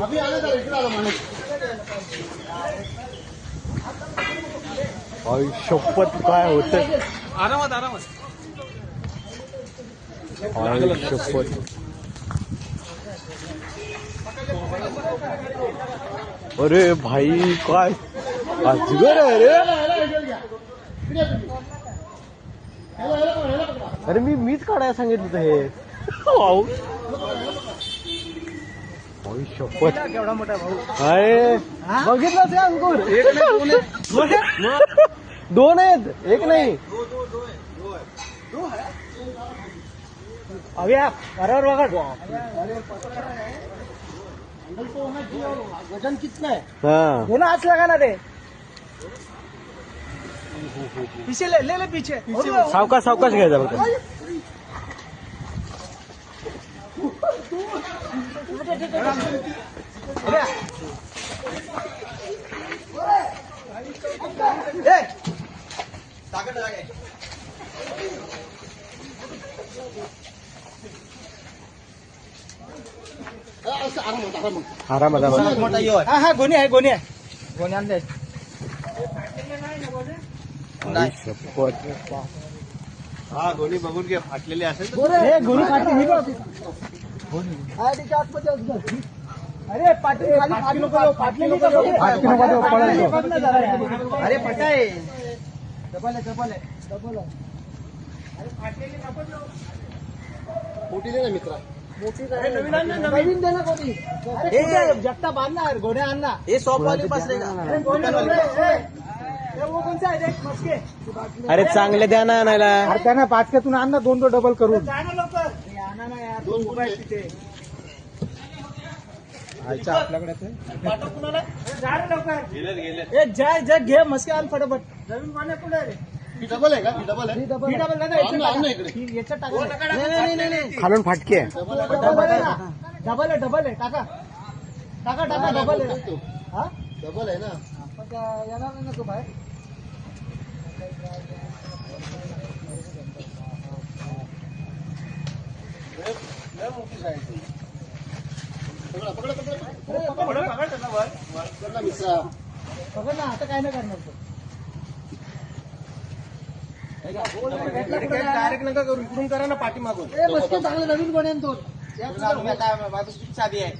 अभी आले तर इकडे आला माणूस. आई शपथ काय होत. आरामात आरामात. आई शपथ. अरे भाई काय अजगर आहे रे. अरे मीच काढायला सांगितलं हे. आई शपथ केवढा मोठा भाऊ. अरे बघितलं ते अंकुर. एक नाही दोन आहेत एक नाही. अभ्या बरोबर बघा. वजन कितना है? हा दोनों हाथ लगाना रे. पीछे ले ले ले पीछे. सावकाश सावकाश घ्यायचा बघा. अभ्या. ए आरामात आरामात. मोठा यो आहे. हा हा गोणी आहे गोणी आहे. गोणी आणले. आई शपथ. हा गोणी बघून घे फाटलेली असेल. हे गोणी फाटली ही बघ. अरे पाटील खाली फाटली नको. फाटली नको. फाटली नको देऊ, पळायला. अरे पटाय. डबल आहे डबल आहे डबल आहे. अरे फाटलेली नको देऊ. मोठी दे ना मित्रा. नवीन दे ना कोणी. अरे जगता बांधणार गोण्या आणणार. हे शॉप वाले पास रहेगा. अरे गोण्या वो कोणता आहे देख मस्के. अरे चांगले द्या ना आणायला. अरे त्यांना पाचक्यातून आण ना दोन डबल करून. जा ना लवकर. आणा ना यार. दोन मोबाईल तिथे. आईच्या आपल्याकडे ते. जा रे लवकर. ए जा जा घे मस्के आण फटाफट. नवीन गोण्या कुठे आहे रे. ही डबल आहे का? ही डबल आहे. ही डबल नाही ना, आण ना, आण ना याच्यात इकडे. टाका. याच्यात टाका. नाही खालून फाटके. डबल आहे डबल आहे टाका टाका टाका डबल आहे. हा डबल आहे ना. पण त्या येणार नाही ना तू बाहेर. लय मोठी साईज आहे. पकडा पकडा पकडा. पकडा मित्रा. बघा ना आता काय नाही करणार तो. डायरेक्ट नका करू. इकडून करा ना पाठी मागून. ए मस्के चांगलं नवीन गोण्या दोन. साधी आहे.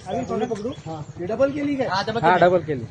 आम्ही थोडं पकडू. ही डबल केली काय? हा डबल केली.